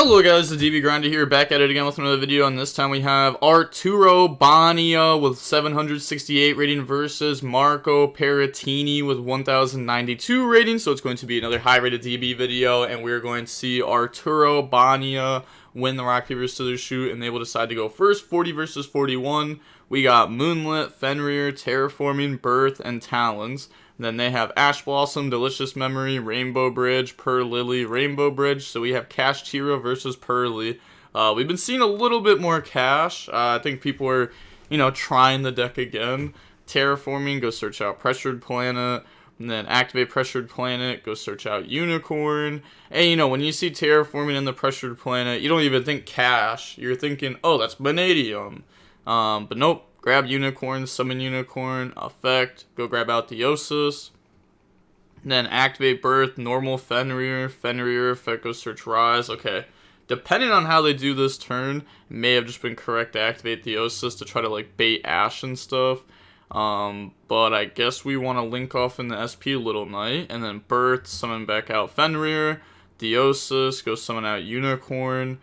Hello guys, the DB Grinder here, back at it again with another video, and this time we have Arturo Bonilla with 768 rating versus Marco Peratini with 1092 rating, so it's going to be another high rated DB video, and we're going to see Arturo Bonilla win the rock, paper, scissors, shoot, and they will decide to go first. 40 versus 41, we got Moonlit, Fenrir, Terraforming, Birth, and Talons. Then they have Ash Blossom, Delicious Memory, Rainbow Bridge, Purrely, Rainbow Bridge. So we have Kashtira versus Purrely. We've been seeing a little bit more Cash. I think people are, trying the deck again. Terraforming, go search out Pressured Planet. And then activate Pressured Planet, go search out Unicorn. And when you see Terraforming in the Pressured Planet, you don't even think Cash. You're thinking, oh, that's Vanadium. But nope. Grab Unicorn, summon Unicorn, effect, go grab out Theosis. Then activate Birth, normal Fenrir, Fenrir effect, go search Rise. Okay, depending on how they do this turn, it may have just been correct to activate Theosis to try to bait Ash and stuff. But I guess we want to link off in the SP Little Knight, and then Birth, summon back out Fenrir, Theosis, go summon out Unicorn.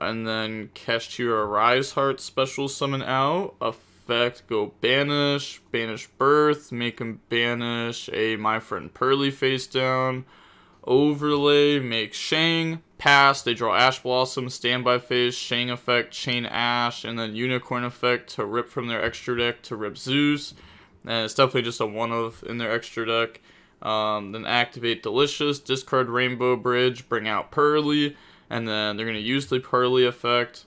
And then Kashtira Rise Heart special summon out. Effect, go banish. Banish Birth. Make him banish a My Friend Purrely face down. Overlay, make Shang. Pass, they draw Ash Blossom. Standby phase, Shang effect, chain Ash. And then Unicorn effect to rip from their extra deck to rip Zeus. And it's definitely just a one-of in their extra deck. Then activate Delicious. Discard Rainbow Bridge. Bring out Purrely. And then they're going to use the Purrely effect.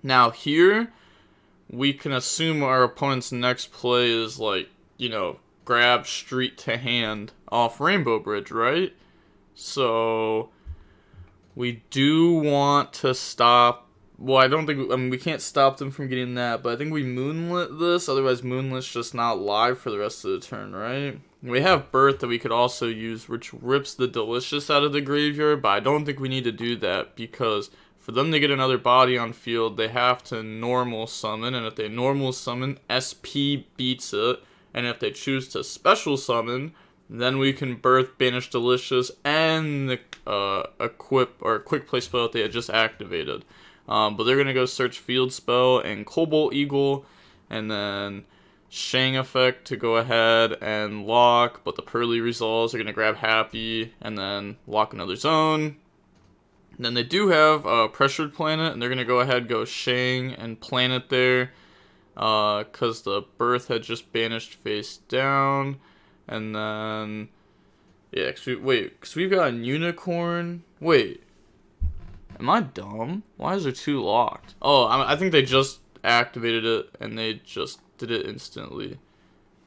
Now here, we can assume our opponent's next play is grab Street to hand off Rainbow Bridge, right? So, we do want to stop. Well, I don't think, we can't stop them from getting that, but I think we Moonlit this, otherwise Moonlit's just not live for the rest of the turn, right? We have Birth that we could also use, which rips the Delicious out of the graveyard, but I don't think we need to do that, because for them to get another body on field, they have to normal summon, and if they normal summon, SP beats it, and if they choose to special summon, then we can Birth, banish Delicious, and the equip, or quick play spell that they had just activated. But they're going to go search Field Spell and Cobalt Eagle, and then Shang effect to go ahead and lock, but the Purrely resolves are going to grab Happy, and then lock another zone. And then they do have Pressured Planet, and they're going to go ahead, go Shang and Planet there, because the Birth had just banished face down. And then, yeah, because we've got Unicorn. Wait. Am I dumb? Why is there two locked? Oh, I think they just activated it, and they just did it instantly.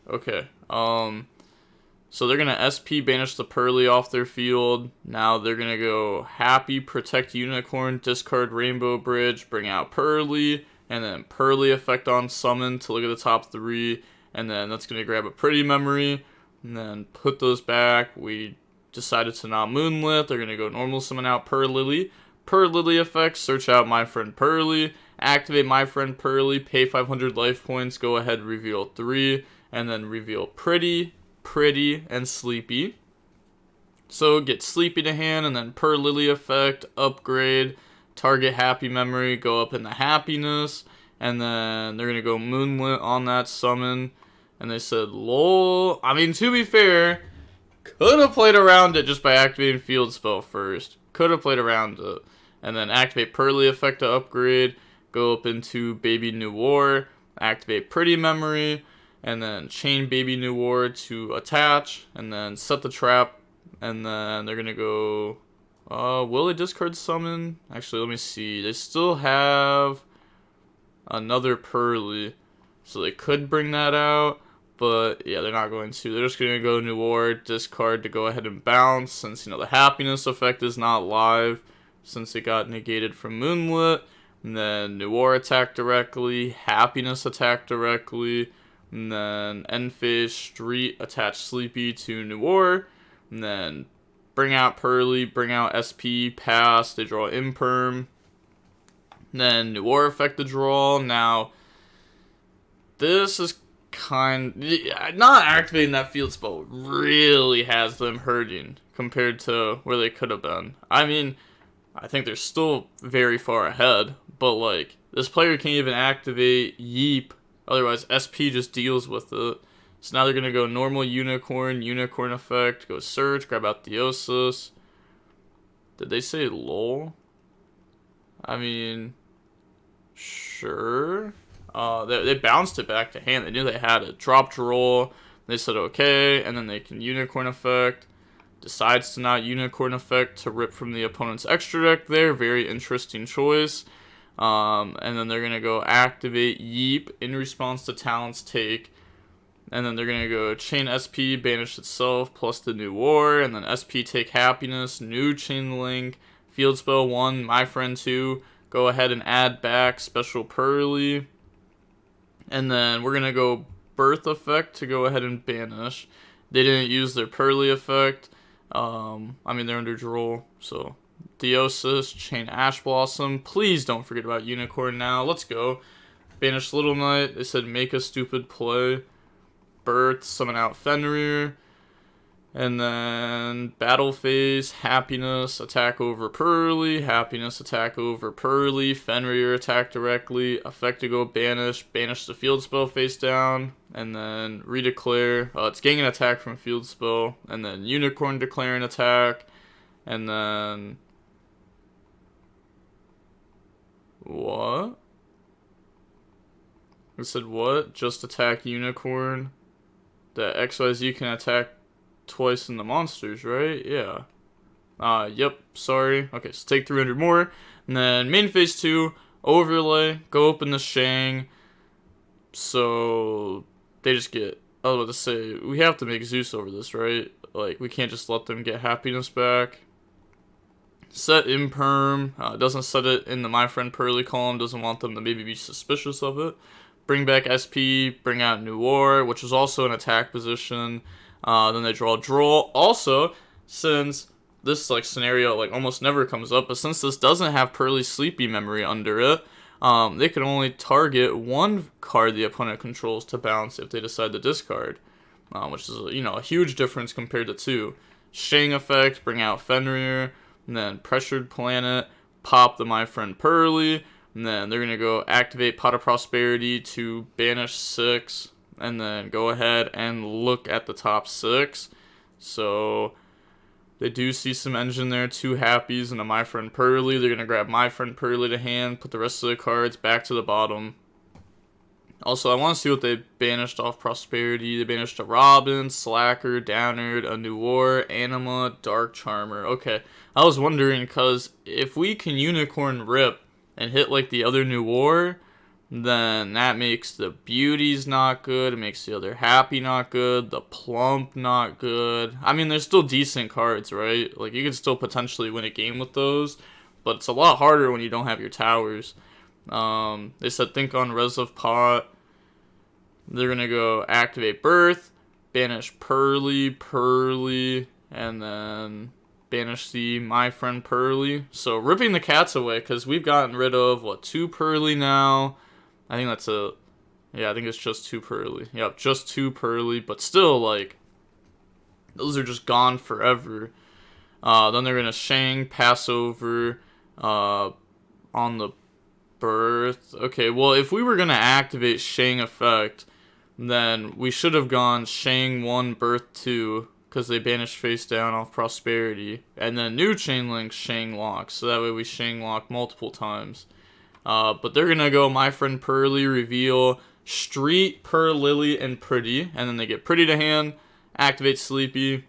Okay. So they're going to SP banish the Purrely off their field. Now they're going to go Happy, protect Unicorn, discard Rainbow Bridge, bring out Purrely, and then Purrely effect on summon to look at the top three, and then that's going to grab a Pretty Memory, and then put those back. We decided to not Moonlit. They're going to go normal summon out Purrely. Purrely effect, search out My Friend Purrely, activate My Friend Purrely, pay 500 life points, go ahead, reveal 3, and then reveal Pretty, and Sleepy. So get Sleepy to hand, and then Purrely effect, upgrade, target Happy Memory, go up in the Happiness, and then they're going to go Moonlit on that summon, and they said, lol. I mean, to be fair, could have played around it just by activating Field Spell first. Could have played around it. And then activate Purrely effect to upgrade, go up into Baby New War, activate Pretty Memory, and then chain Baby New War to attach, and then set the trap, and then they're going to go, will they discard summon? Actually, let me see. They still have another Purrely, so they could bring that out, but yeah, they're not going to. They're just going to go New War, discard to go ahead and bounce, since, the Happiness effect is not live, since it got negated from Moonlit. And then New War attack directly, Happiness attack directly, and then end phase Street attach Sleepy to New War, and then bring out Purrely, bring out SP, pass, they draw Imperm, and then New War effect the draw. Now, this is not activating that field spell really has them hurting compared to where they could have been. I mean, I think they're still very far ahead, but like this player can't even activate Yeep, otherwise SP just deals with it. So now they're gonna go normal unicorn, unicorn effect, go search, grab out Theosis. Did they say lol? I mean, sure. They bounced it back to hand. They knew they had it. Dropped roll. They said okay, and then they can unicorn effect. Decides to not unicorn effect to rip from the opponent's extra deck there. Very interesting choice. And then they're going to go activate Yeep in response to Talon's take. And then they're going to go chain SP, banish itself, plus the new war. And then SP take happiness, new chain link, field spell 1, my friend 2. Go ahead and add back special Purrely. And then we're going to go birth effect to go ahead and banish. They didn't use their Purrely effect. I mean, they're under draw, so Theosis, chain Ash Blossom. Please don't forget about Unicorn now. Let's go. Banish Little Knight. They said make a stupid play. Birth, summon out Fenrir. And then battle phase, happiness, attack over Purrely, happiness, attack over Purrely, Fenrir attack directly, effect to go banish, banish the field spell face down, and then redeclare. It's getting an attack from field spell, and then unicorn declare an attack, and then what? It said what? Just attack unicorn. The XYZ can attack twice in the monsters, right? Yeah. Yep, sorry. Okay, so take 300 more. And then main phase 2, overlay, go open the Shang. So they just get, I was about to say, we have to make Zeus over this, right? Like, we can't just let them get happiness back. Set imperm, doesn't set it in the my friend Purrely column, doesn't want them to maybe be suspicious of it. Bring back SP, bring out New War, which is also an attack position. Then they draw. Also, since this like scenario like almost never comes up, but since this doesn't have Purrely's sleepy memory under it, they can only target one card the opponent controls to bounce if they decide to discard, which is a huge difference compared to 2. Shang effect, bring out Fenrir, and then pressured planet, pop the my friend Purrely, and then they're gonna go activate Pot of Prosperity to banish 6. And then go ahead and look at the top 6. So they do see some engine there, 2 happies and a my friend Purrely. They're going to grab my friend Purrely to hand, put the rest of the cards back to the bottom. Also, I want to see what they banished off Prosperity. They banished a Robin, Slacker, Downard, a New War, Anima, Dark Charmer. Okay, I was wondering because if we can Unicorn Rip and hit like the other New War, then that makes the Beauties not good, it makes the other Happy not good, the Plump not good. I mean, they're still decent cards, right? Like, you can still potentially win a game with those, but it's a lot harder when you don't have your towers. They said think on Res of Pot. They're gonna go activate Birth, banish Purrely, and then banish the my friend Purrely. So ripping the cats away, because we've gotten rid of, 2 Purrely now. I think that's I think it's just 2 Purrely. Yep, just 2 Purrely, but still, like, those are just gone forever. Then they're going to Shang, pass over on the Birth. Okay, well, if we were going to activate Shang effect, then we should have gone Shang 1, Birth 2, because they banished face down off Prosperity. And then new chain link, Shang lock, so that way we Shang lock multiple times. But they're going to go my friend Purrely, reveal Street, Purrely, and Pretty. And then they get Pretty to hand, activate Sleepy.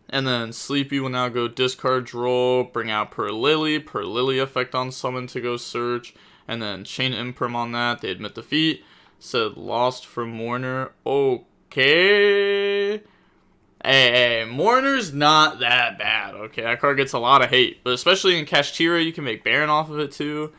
And then Sleepy will now go discard, draw, bring out Purrely effect on summon to go search. And then chain imperm on that. They admit defeat. Said lost from Mourner. Okay. Hey, Mourner's not that bad, okay? That card gets a lot of hate. But especially in Kashtira, you can make Baron off of it too.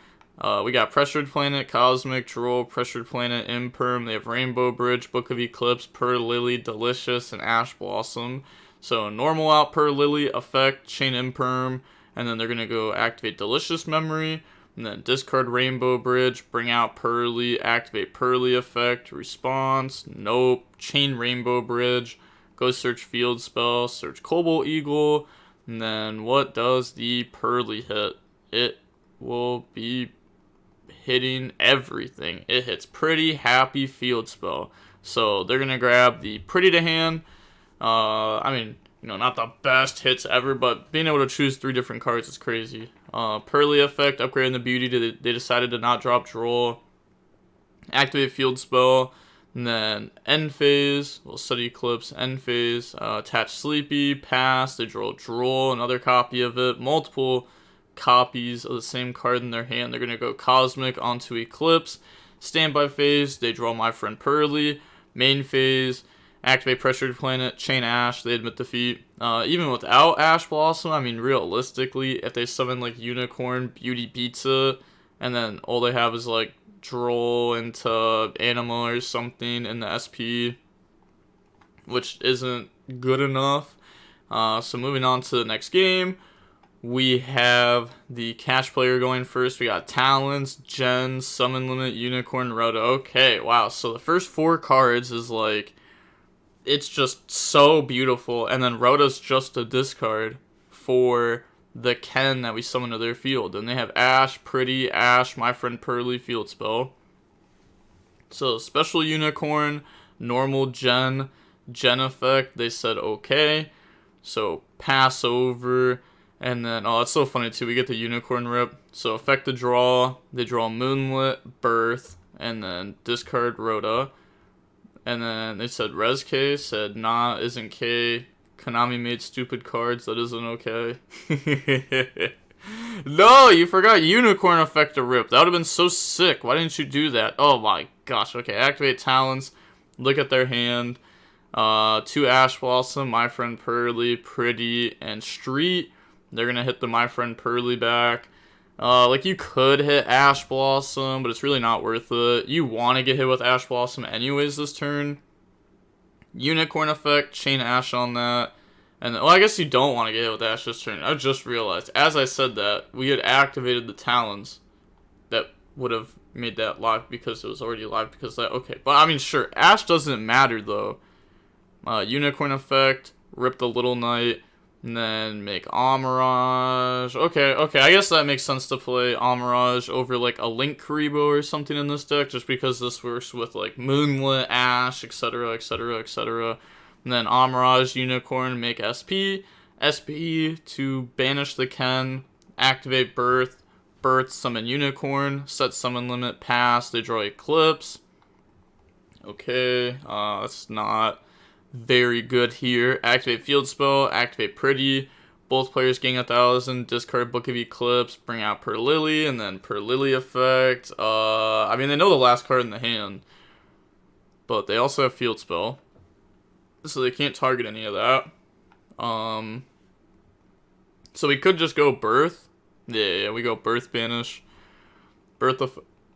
We got Pressured Planet, Cosmic, Droll, Pressured Planet, Imperm. They have Rainbow Bridge, Book of Eclipse, Purrely, Delicious, and Ash Blossom. So normal out Purrely, effect, chain Imperm, and then they're going to go activate Delicious Memory, and then discard Rainbow Bridge, bring out Purrely, activate Purrely effect, response, nope, chain Rainbow Bridge, go search field spell, search Cobalt Eagle, And then what does the Purrely hit? It will be hitting everything. It hits Pretty, Happy, Field Spell. So they're going to grab the Pretty to hand. I mean, not the best hits ever, but being able to choose 3 different cards is crazy. Purrely effect, upgrading the beauty. They decided to not drop Draw. Activate Field Spell. And then end phase, we'll study Eclipse, end phase, attach Sleepy, pass, they draw another copy of it, multiple copies of the same card in their hand. They're going to go Cosmic onto Eclipse. Standby phase, they draw My Friend Purrely. Main phase, activate Pressured Planet, chain Ash, they admit defeat. Even without Ash Blossom, I mean, realistically, if they summon like Unicorn, Beauty beats it, and then all they have is like draw into Animal or something in the SP, which isn't good enough. So moving on to the next game, we have the cash player going first. We got Talents, Gen, Summon Limit, Unicorn, Rhoda. Okay, wow. So the first 4 cards is like, it's just so beautiful. And then Rhoda's just a discard for the Ken that we summon to their field. And they have Ash, Pretty, Ash, My Friend Purrely, Field Spell. So special Unicorn, normal Gen effect, they said okay. So pass over. And then, oh, it's so funny too, we get the Unicorn rip. So effect to draw, they draw Moonlit, Birth, and then discard Rhoda. And then they said Res K, said nah, isn't K. Konami made stupid cards, that isn't okay. No, you forgot Unicorn effect to rip. That would have been so sick. Why didn't you do that? Oh my gosh. Okay, activate Talents. Look at their hand. 2 Ash Blossom, My Friend Purrely, Pretty, and Street. They're going to hit the My Friend Purrely back. Like, you could hit Ash Blossom, but it's really not worth it. You want to get hit with Ash Blossom anyways this turn. Unicorn effect, chain Ash on that. And well, I guess you don't want to get hit with Ash this turn. I just realized, as I said that, we had activated the Talons that would have made that live because it was already live because of that. Okay, but I mean, sure, Ash doesn't matter though. Unicorn effect, rip the Little Knight, and then make Amirage. Okay, I guess that makes sense to play Amirage over like a Link Karibo or something in this deck, just because this works with like Moonlit, Ash, etc., etc., etc. And then Amirage, Unicorn, make SP. SP to banish the Ken, activate Birth, summon Unicorn, set summon limit, pass, they draw Eclipse. Okay, that's not very good here. Activate Field Spell, activate Pretty. Both players gain 1,000, discard Book of Eclipse, bring out Purrely, and then Purrely effect. I mean, they know the last card in the hand, but they also have Field Spell, so they can't target any of that. So we could just go Birth. Yeah, we go Birth, banish. Birth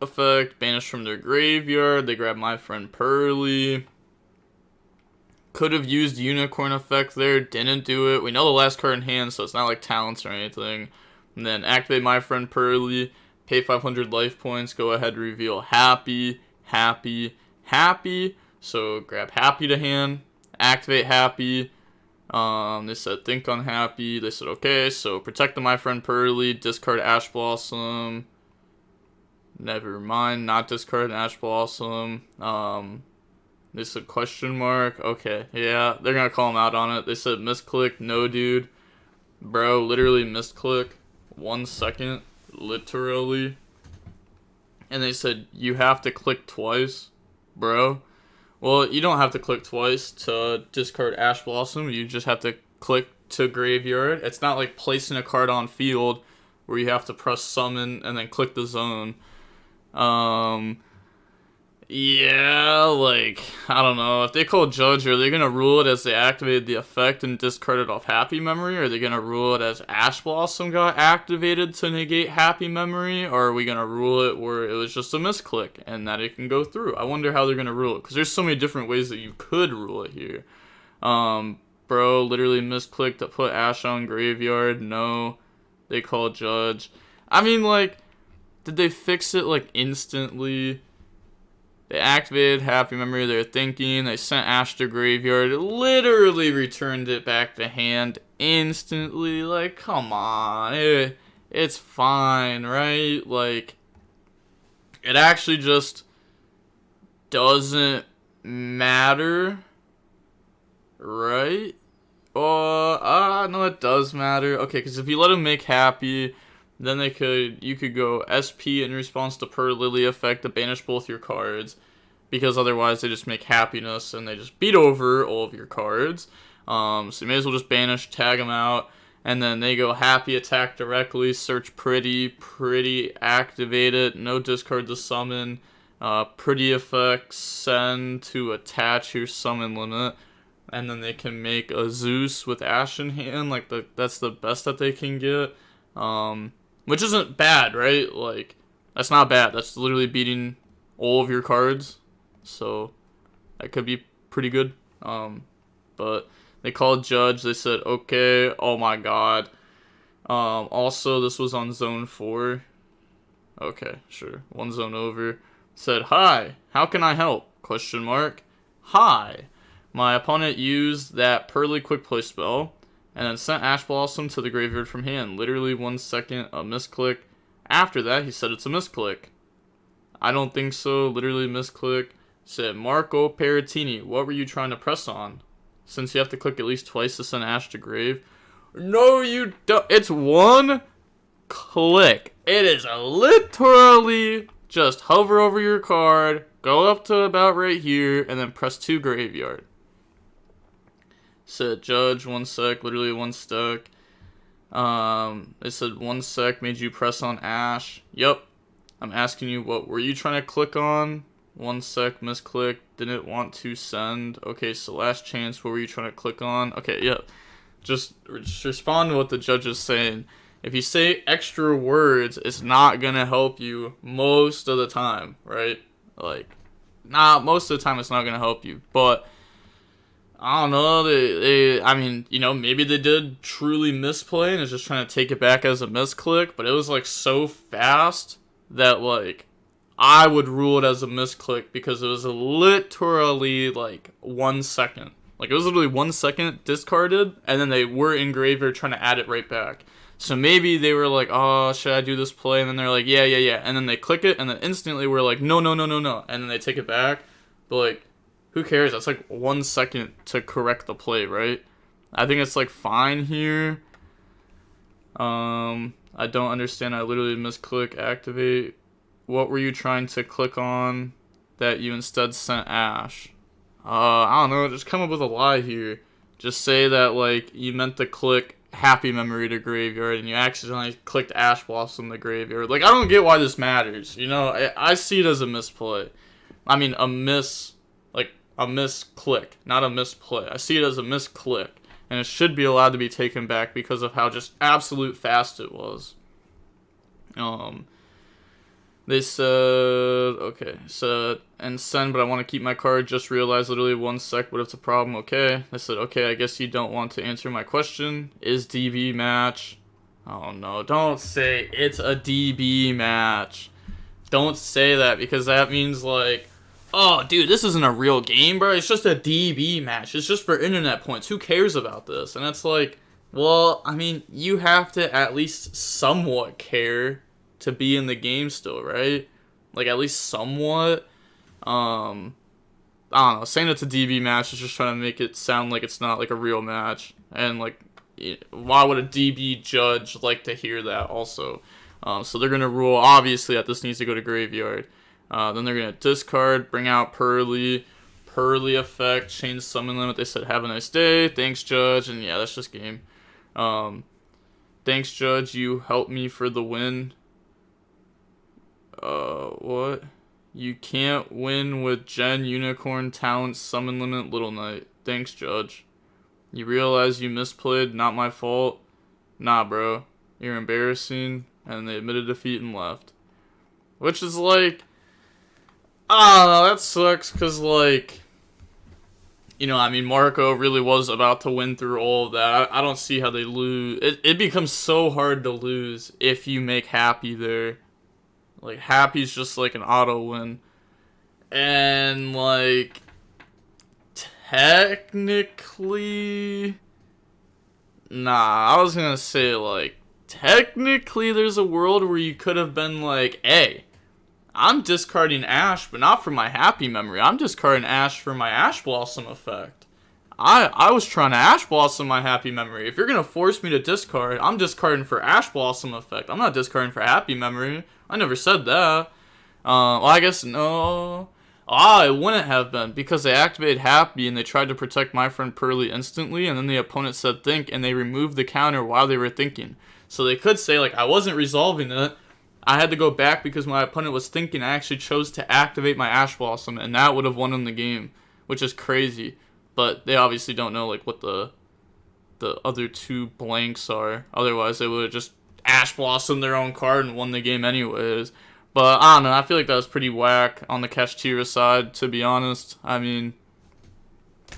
effect, banish from their graveyard. They grab My Friend Purrely. Could have used Unicorn effect there, didn't do it. We know the last card in hand, so it's not like Talents or anything. And then activate My Friend Purrely, pay 500 life points, go ahead, reveal Happy, Happy, Happy. So grab Happy to hand, activate Happy. They said think on Happy. They said okay, so protect the My Friend Purrely, discard Ash Blossom. Never mind, not discard an Ash Blossom. They said question mark. Okay, yeah, they're gonna call him out on it. They said misclick. No, dude. Bro, literally misclick. 1 second. Literally. And they said you have to click twice. Bro. Well, you don't have to click twice to discard Ash Blossom. You just have to click to graveyard. It's not like placing a card on field where you have to press summon and then click the zone. Yeah, like, I don't know. If they call Judge, are they going to rule it as they activated the effect and discarded off Happy Memory? Or are they going to rule it as Ash Blossom got activated to negate Happy Memory? Or are we going to rule it where it was just a misclick and that it can go through? I wonder how they're going to rule it, because there's so many different ways that you could rule it here. Bro, literally misclicked to put Ash on graveyard. No, they call Judge. I mean, like, did they fix it, like, instantly? They activated Happy Memory, they're thinking, they sent Ash to graveyard, literally returned it back to hand instantly. Like, come on, it's fine, right? Like, it actually just doesn't matter, right? No, it does matter. Okay, because if you let them make Happy, then you could go SP in response to Purrely effect to banish both your cards, because otherwise they just make Happiness and they just beat over all of your cards. So you may as well just banish, tag them out, and then they go Happy, attack directly, search Pretty, activate it, no discard to summon, Pretty effects, send to attach your summon limit, and then they can make a Zeus with Ash in hand. Like, that's the best that they can get. Which isn't bad, right? Like, that's not bad. That's literally beating all of your cards. So, that could be pretty good. But they called Judge. They said, okay, oh my god. Also, this was on Zone 4. Okay, sure. One zone over. Said, hi, how can I help? Question mark. Hi. My opponent used that Purrely quick play spell and then sent Ash Blossom to the graveyard from hand. Literally 1 second, a misclick. After that, he said it's a misclick. I don't think so. Literally misclick. Said, Marco Peratini, what were you trying to press on? Since you have to click at least twice to send Ash to grave. No, you don't. It's one click. It is literally just hover over your card, go up to about right here, and then press 2 graveyard. Said Judge, 1 sec, literally 1 sec. It said 1 sec made you press on Ash. Yep. I'm asking you, what were you trying to click on? 1 sec, misclick, didn't want to send. Okay, so last chance, what were you trying to click on? Okay, yeah. Just respond to what the judge is saying. If you say extra words, it's not gonna help you most of the time, right? Like, most of the time it's not gonna help you, but I don't know, I mean, you know, maybe they did truly misplay and is just trying to take it back as a misclick, but it was, like, so fast that, like, I would rule it as a misclick because it was literally, like, 1 second. Like, it was literally 1 second discarded, and then they were in graveyard trying to add it right back. So maybe they were like, oh, should I do this play? And then they're like, yeah. And then they click it, and then instantly we're like, no. And then they take it back. But, like, who cares? That's like 1 second to correct the play, right? I think it's like fine here. I don't understand. I literally misclick activate. What were you trying to click on that you instead sent Ash? I don't know. Just come up with a lie here. Just say that, like, you meant to click Happy Memory to graveyard and you accidentally clicked Ash Blossom to graveyard. Like, I don't get why this matters. You know, I see it as a misplay. I mean, a misclick, not a misplay. I see it as a misclick, and it should be allowed to be taken back because of how just absolute fast it was. They said, okay, so, and send, but I want to keep my card, just realized literally 1 sec, what if it's a problem? Okay. They said, okay, I guess you don't want to answer my question. Is DB match? Oh no, don't say it's a DB match. Don't say that, because that means, like, oh, dude, this isn't a real game, bro. It's just a DB match. It's just for internet points. Who cares about this? And it's like, well, I mean, you have to at least somewhat care to be in the game still, right? Like, at least somewhat. I don't know. Saying it's a DB match is just trying to make it sound like it's not, like, a real match. And, like, why would a DB judge like to hear that also? So they're going to rule, obviously, that this needs to go to graveyard. Then they're going to discard, bring out Purrely effect, change summon limit. They said, have a nice day. Thanks, Judge. And yeah, that's just game. Thanks, Judge. You helped me for the win. What? You can't win with Gen, Unicorn, Talent, Summon Limit, Little Knight. Thanks, Judge. You realize you misplayed, not my fault? Nah, bro. You're embarrassing. And they admitted defeat and left. Which is like, I don't know, that sucks, because, like, you know, I mean, Marco really was about to win through all of that. I don't see how they lose. It becomes so hard to lose if you make Happy there. Like, Happy's just like an auto win. And, like, technically... Nah, I was gonna say, like, technically there's a world where you could have been like, hey, I'm discarding Ash, but not for my happy memory. I'm discarding Ash for my Ash Blossom effect. I was trying to Ash Blossom my happy memory. If you're going to force me to discard, I'm discarding for Ash Blossom effect. I'm not discarding for happy memory. I never said that. Well, I guess no. It wouldn't have been because they activated happy and they tried to protect my friend Purrely instantly, and then the opponent said think, and they removed the counter while they were thinking. So they could say, like, I wasn't resolving it. I had to go back because my opponent was thinking. I actually chose to activate my Ash Blossom, and that would have won them the game, which is crazy. But they obviously don't know, like, what the other two blanks are. Otherwise, they would have just Ash Blossomed their own card and won the game anyways. But, I don't know, I feel like that was pretty whack on the Kashtira side, to be honest. I mean,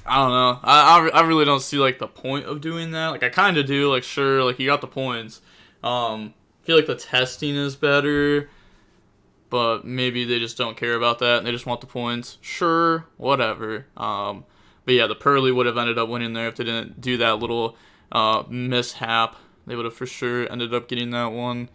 I don't know. I really don't see, like, the point of doing that. Like, I kind of do. Like, sure, like, you got the points. I feel like the testing is better, but maybe they just don't care about that and they just want the points. Sure, whatever. But yeah, the Purrely would have ended up winning there if they didn't do that little mishap. They would have for sure ended up getting that one.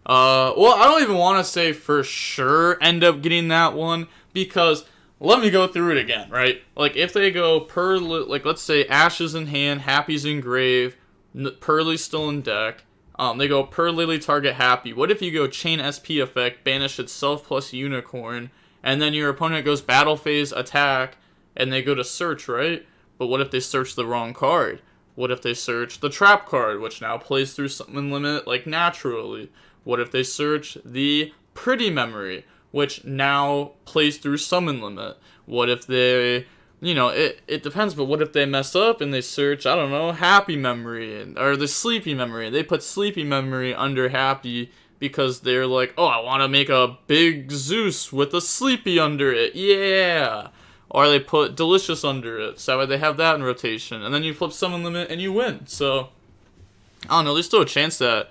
Well, I don't even want to say for sure end up getting that one because let me go through it again, right? Like, if they go Purrely, like, let's say Ash is in hand, Happy's in grave, Purrely's still in deck. They go Purrely target Happy. What if you go Chain SP effect, banish itself plus Unicorn, and then your opponent goes Battle Phase attack, and they go to search, right? But what if they search the wrong card? What if they search the trap card, which now plays through summon limit, like, naturally? What if they search the pretty memory, which now plays through summon limit? What if they, you know, it depends, but what if they mess up and they search, I don't know, happy memory, or the sleepy memory? They put sleepy memory under happy because they're like, oh, I want to make a big Zeus with a sleepy under it, yeah! Or they put delicious under it, so that way they have that in rotation, and then you flip summon limit and you win. So, I don't know, there's still a chance that,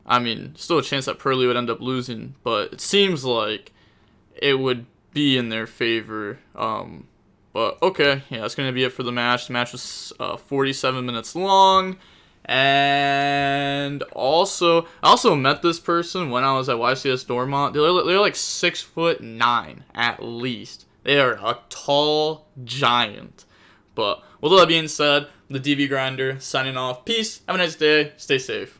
Purrely would end up losing, but it seems like it would be in their favor. But okay, yeah, that's gonna be it for the match. The match was 47 minutes long, and I also met this person when I was at YCS Dormont. They're like 6'9" at least. They are a tall giant. But with all that being said, the DV Grinder signing off. Peace. Have a nice day. Stay safe.